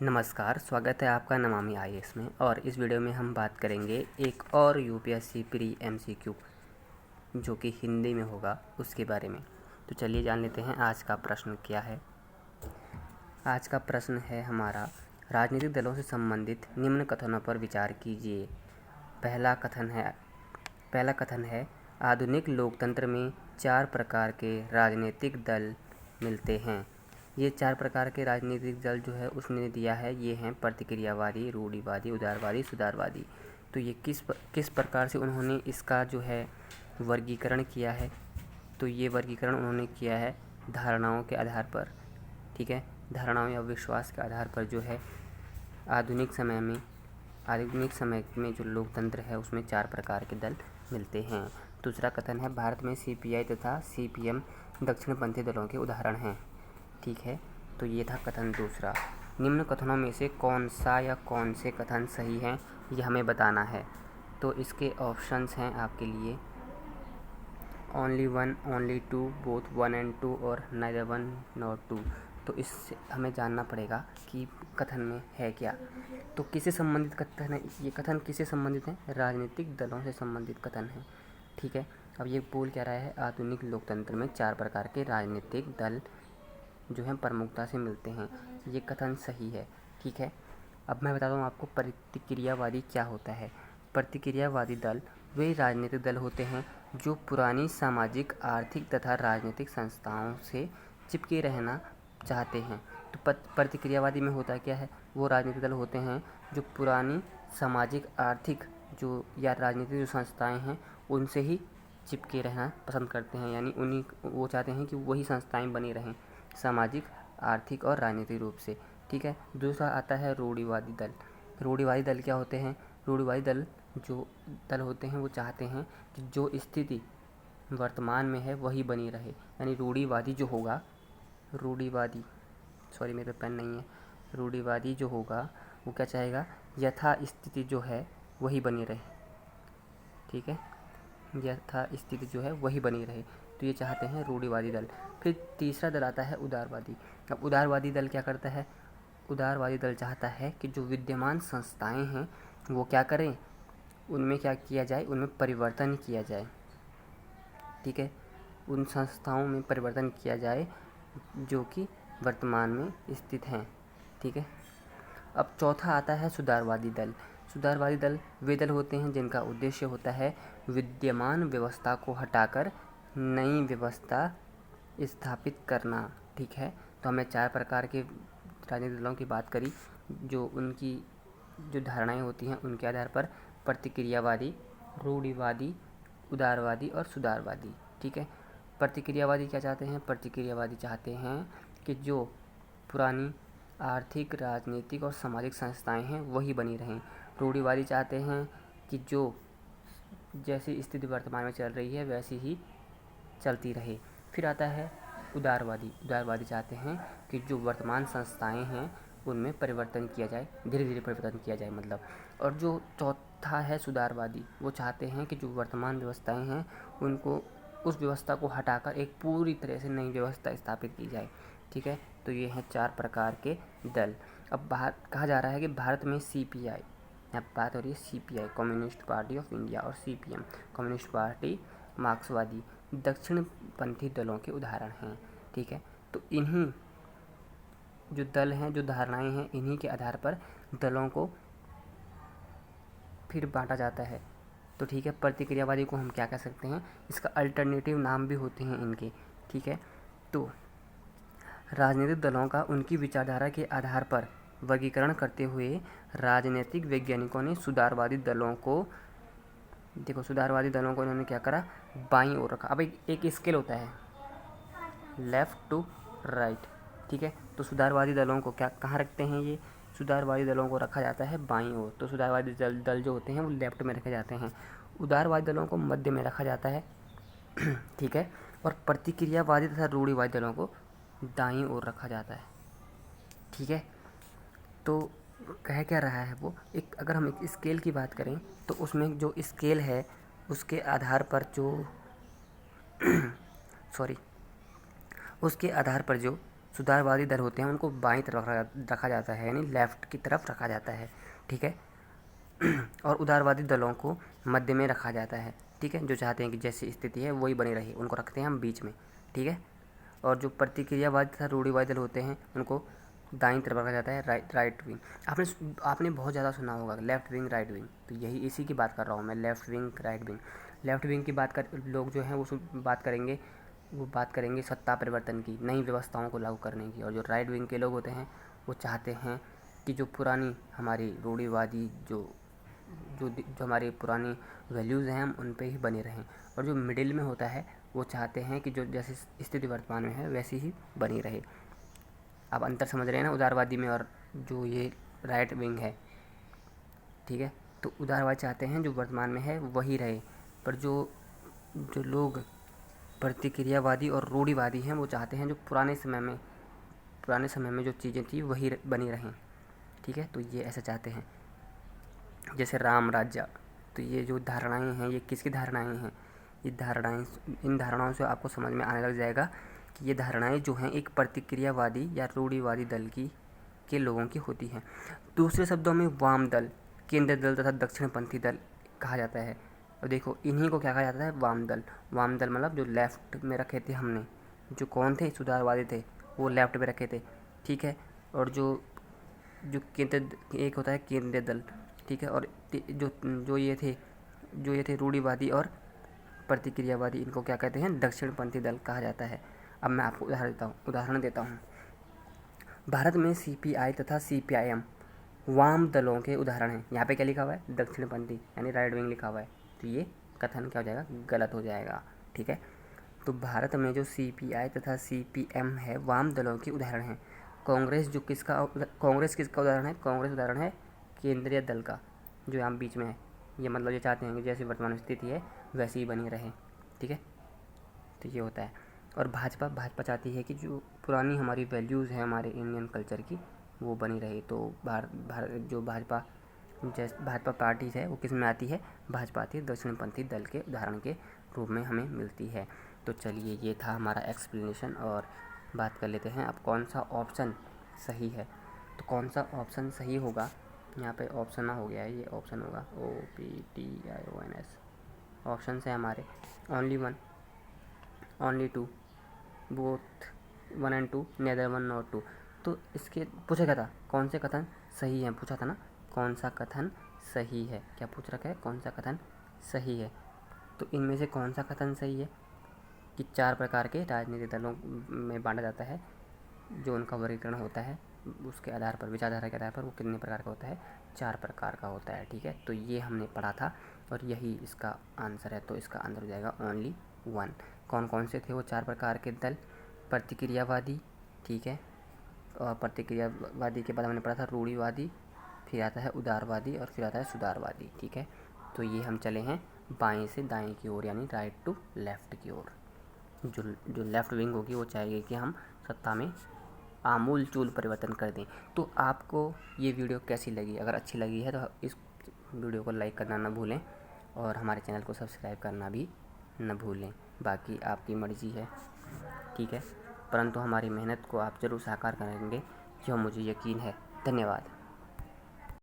नमस्कार, स्वागत है आपका नमामि आईएएस में। और इस वीडियो में हम बात करेंगे एक और यूपीएससी प्री एमसीक्यू जो कि हिंदी में होगा उसके बारे में। तो चलिए जान लेते हैं आज का प्रश्न क्या है। आज का प्रश्न है हमारा, राजनीतिक दलों से संबंधित निम्न कथनों पर विचार कीजिए। पहला कथन है आधुनिक लोकतंत्र में 4 प्रकार के राजनीतिक दल मिलते हैं। ये 4 प्रकार के राजनीतिक दल जो है उसने दिया है, ये हैं प्रतिक्रियावादी, रूढ़िवादी, उदारवादी, सुधारवादी। तो ये किस प्रकार से उन्होंने इसका जो है वर्गीकरण किया है, तो ये वर्गीकरण उन्होंने किया है धारणाओं के आधार पर। ठीक है, धारणाओं या विश्वास के आधार पर जो है आधुनिक समय में जो लोकतंत्र है उसमें 4 प्रकार के दल मिलते हैं। दूसरा कथन है भारत में सीपीआई तथा सीपीएम दक्षिणपंथी दलों के उदाहरण हैं। ठीक है, तो ये था कथन दूसरा। निम्न कथनों में से कौन सा या कौन से कथन सही हैं ये हमें बताना है। तो इसके ऑप्शंस हैं आपके लिए ओनली 1, ओनली 2, बोथ 1 and 2 और neither 1 nor 2। तो इससे हमें जानना पड़ेगा कि कथन में है क्या। तो किससे संबंधित कथन है ये? कथन किससे संबंधित है? राजनीतिक दलों से संबंधित कथन है। ठीक है, अब ये बोल क्या रहा है, आधुनिक लोकतंत्र में 4 प्रकार के राजनीतिक दल जो हैं प्रमुखता से मिलते हैं। ये कथन सही है। ठीक है, अब मैं बता दूँ आपको प्रतिक्रियावादी क्या होता है। प्रतिक्रियावादी दल वे राजनीतिक दल होते हैं जो पुरानी सामाजिक, आर्थिक तथा राजनीतिक संस्थाओं से चिपके रहना चाहते हैं। तो प्रतिक्रियावादी में होता क्या है, वो राजनीतिक दल होते हैं जो पुरानी सामाजिक, आर्थिक जो या राजनीतिक जो संस्थाएं हैं उनसे ही चिपके रहना पसंद करते हैं, यानी वो चाहते हैं कि वही संस्थाएं बनी रहें सामाजिक, आर्थिक और राजनीतिक रूप से। ठीक है, दूसरा आता है रूढ़िवादी दल। रूढ़िवादी दल क्या होते हैं? रूढ़िवादी दल जो दल होते हैं वो चाहते हैं कि जो स्थिति वर्तमान में है वही बनी रहे, यानी रूढ़िवादी जो होगा, मेरे पे पेन नहीं है। रूढ़िवादी जो होगा वो क्या चाहेगा, यथा स्थिति जो है वही बनी रहे। ठीक है, यथा स्थिति जो है वही बनी रहे, तो ये चाहते हैं रूढ़िवादी दल। फिर तीसरा दल आता है उदारवादी। अब उदारवादी दल क्या करता है? उदारवादी दल चाहता है कि जो विद्यमान संस्थाएं हैं वो क्या करें, उनमें क्या किया जाए, उनमें परिवर्तन किया जाए। ठीक है, उन संस्थाओं में परिवर्तन किया जाए जो कि वर्तमान में स्थित हैं। ठीक है, अब चौथा आता है सुधारवादी दल। सुधारवादी दल वे दल होते हैं जिनका उद्देश्य होता है विद्यमान व्यवस्था को हटाकर नई व्यवस्था स्थापित करना। ठीक है, तो हमने 4 प्रकार के राजनीतिक दलों की बात करी जो उनकी जो धारणाएं होती हैं उनके आधार पर, प्रतिक्रियावादी, रूढ़िवादी, उदारवादी और सुधारवादी। ठीक है, प्रतिक्रियावादी क्या चाहते हैं? प्रतिक्रियावादी चाहते हैं कि जो पुरानी आर्थिक, राजनीतिक और सामाजिक संस्थाएं हैं वही बनी रहें। रूढ़िवादी चाहते हैं कि जो जैसी स्थिति वर्तमान में चल रही है वैसी ही चलती रहे। फिर आता है उदारवादी। उदारवादी चाहते हैं कि जो वर्तमान संस्थाएं हैं उनमें परिवर्तन किया जाए, धीरे धीरे परिवर्तन किया जाए मतलब। और जो चौथा है सुधारवादी, वो चाहते हैं कि जो वर्तमान व्यवस्थाएं हैं उनको, उस व्यवस्था को हटाकर एक पूरी तरह से नई व्यवस्था स्थापित की जाए। ठीक है, तो ये हैं 4 प्रकार के दल। अब कहा जा रहा है कि भारत में सीपीआई, यहाँ बात हो रही है CPI, communist party of India, और सीपीएम, कम्युनिस्ट पार्टी मार्क्सवादी, दक्षिणपंथी दलों के उदाहरण हैं। ठीक है, तो इन्हीं जो दल हैं, जो धारणाएं हैं, इन्हीं के आधार पर दलों को फिर बांटा जाता है। तो ठीक है, प्रतिक्रियावादी को हम क्या कह सकते हैं, इसका अल्टरनेटिव नाम भी होते हैं इनके। ठीक है, तो राजनीतिक दलों का उनकी विचारधारा के आधार पर वर्गीकरण करते हुए राजनीतिक वैज्ञानिकों ने सुधारवादी दलों को इन्होंने क्या करा, बाईं ओर रखा। अब एक स्केल होता है लेफ़्ट टू राइट। ठीक है, तो सुधारवादी दलों को कहाँ रखते हैं? ये सुधारवादी दलों को रखा जाता है बाईं ओर। तो सुधारवादी दल जो होते हैं वो लेफ्ट में रखे जाते हैं, उदारवादी दलों को मध्य में रखा जाता है। ठीक है, और प्रतिक्रियावादी तथा रूढ़िवादी दलों को दाईं ओर रखा जाता है। ठीक है, तो कह क्या रहा है वो, अगर हम एक स्केल की बात करें तो उसमें जो स्केल है उसके आधार पर जो उसके आधार पर जो सुधारवादी दल होते हैं उनको बाईं तरफ रखा जाता है, यानी लेफ़्ट की तरफ रखा जाता है, ठीक है। और उदारवादी दलों को मध्य में रखा जाता है, ठीक है। जो चाहते हैं कि जैसी स्थिति है वही बनी रहे, उनको रखते हैं हम बीच में, ठीक है। और जो प्रतिक्रियावादी तथा रूढ़िवादी दल होते हैं उनको दाईं तरफ रखा जाता है, राइट विंग। आपने बहुत ज़्यादा सुना होगा लेफ़्ट विंग, राइट विंग, तो यही इसी की बात कर रहा हूँ मैं, left wing, right wing. Left wing की बात कर लोग जो हैं वो बात करेंगे सत्ता परिवर्तन की, नई व्यवस्थाओं को लागू करने की। और जो राइट विंग के लोग होते हैं वो चाहते हैं कि जो पुरानी हमारी रूढ़िवादी जो हमारी पुरानी वैल्यूज़ हैं हम उन पे ही बने रहें। और जो मिडिल में होता है वो चाहते हैं कि जो जैसी स्थिति वर्तमान में है वैसी ही बनी रहे। आप अंतर समझ रहे हैं ना उदारवादी में और जो ये राइट विंग है, ठीक है। तो उदारवादी चाहते हैं जो वर्तमान में है वही रहे, पर जो लोग प्रतिक्रियावादी और रूढ़िवादी हैं वो चाहते हैं जो पुराने समय में जो चीज़ें थी वही बनी रहें, ठीक है। तो ये ऐसा चाहते हैं। जैसे राम राज्य, तो ये जो धारणाएं हैं ये किसकी धारणाएं हैं? इन धारणाओं से आपको समझ में आने लग जाएगा कि ये धारणाएं जो हैं एक प्रतिक्रियावादी या रूढ़िवादी दल के लोगों की होती हैं। दूसरे शब्दों में वाम दल, केंद्रीय दल तथा दक्षिणपंथी दल कहा जाता है। और देखो इन्हीं को क्या कहा जाता है? वाम दल। वाम दल मतलब जो लेफ़्ट में रखे थे हमने, जो कौन थे? सुधारवादी थे, वो लेफ़्ट में रखे थे, ठीक है। और जो एक होता है केंद्रीय दल, ठीक है। और जो ये थे रूढ़िवादी और प्रतिक्रियावादी, इनको क्या कहते हैं? दक्षिणपंथी दल कहा जाता है। अब मैं आपको उदाहरण देता हूँ। भारत में CPI तथा CPIM वाम दलों के उदाहरण हैं। यहाँ पे क्या लिखा हुआ है? दक्षिणपंथी यानी राइट विंग लिखा हुआ है, तो ये कथन क्या हो जाएगा? गलत हो जाएगा, ठीक है। तो भारत में जो CPI तथा CPM है वाम दलों के उदाहरण हैं। कांग्रेस किसका उदाहरण है? कांग्रेस उदाहरण है केंद्रीय दल का, जो यहाँ बीच में है। ये मतलब ये चाहते हैं कि जैसी वर्तमान स्थिति है वैसी ही बनी रहे, ठीक है। तो ये होता है। और भाजपा चाहती है कि जो पुरानी हमारी वैल्यूज़ हैं हमारे इंडियन कल्चर की वो बनी रहे। तो भाजपा पार्टी है वो किस में आती है? भाजपा आती है दक्षिणपंथी दल के उदाहरण के रूप में हमें मिलती है। तो चलिए ये था हमारा एक्सप्लेनेशन, और बात कर लेते हैं अब कौन सा ऑप्शन सही है। तो कौन सा ऑप्शन सही होगा? यहाँ पे ऑप्शन ना हो गया है, ये ऑप्शन होगा OPTIONS। ऑप्शन है हमारे only 1, only 2, both 1 and 2, neither 1 not 2। तो इसके पूछा क्या था? कौन से कथन सही हैं? पूछा था ना, कौन सा कथन सही है? क्या पूछ रखा है? कौन सा कथन सही है? तो इनमें से कौन सा कथन सही है कि 4 प्रकार के राजनीतिक दलों में बांटा जाता है, जो उनका वर्गीकरण होता है उसके आधार पर, विचारधारा के आधार पर वो कितने प्रकार का होता है? 4 प्रकार का होता है, ठीक है। तो ये हमने पढ़ा था और यही इसका आंसर है। तो इसका आंसर हो जाएगा ओनली 1। कौन कौन से थे वो 4 प्रकार के दल? प्रतिक्रियावादी, ठीक है। और प्रतिक्रियावादी के बाद हमने पढ़ा था रूढ़िवादी, फिर आता है उदारवादी और फिर आता है सुधारवादी, ठीक है। तो ये हम चले हैं बाएं से दाएं की ओर, यानी राइट टू लेफ़्ट की ओर। जो लेफ़्ट विंग होगी वो चाहेगी कि हम सत्ता में आमूल चूल परिवर्तन कर दें। तो आपको ये वीडियो कैसी लगी? अगर अच्छी लगी है तो इस वीडियो को लाइक करना ना भूलें और हमारे चैनल को सब्सक्राइब करना भी न भूलें। बाकी आपकी मर्ज़ी है, ठीक है, परंतु हमारी मेहनत को आप ज़रूर साकार करेंगे, यह मुझे यकीन है। धन्यवाद।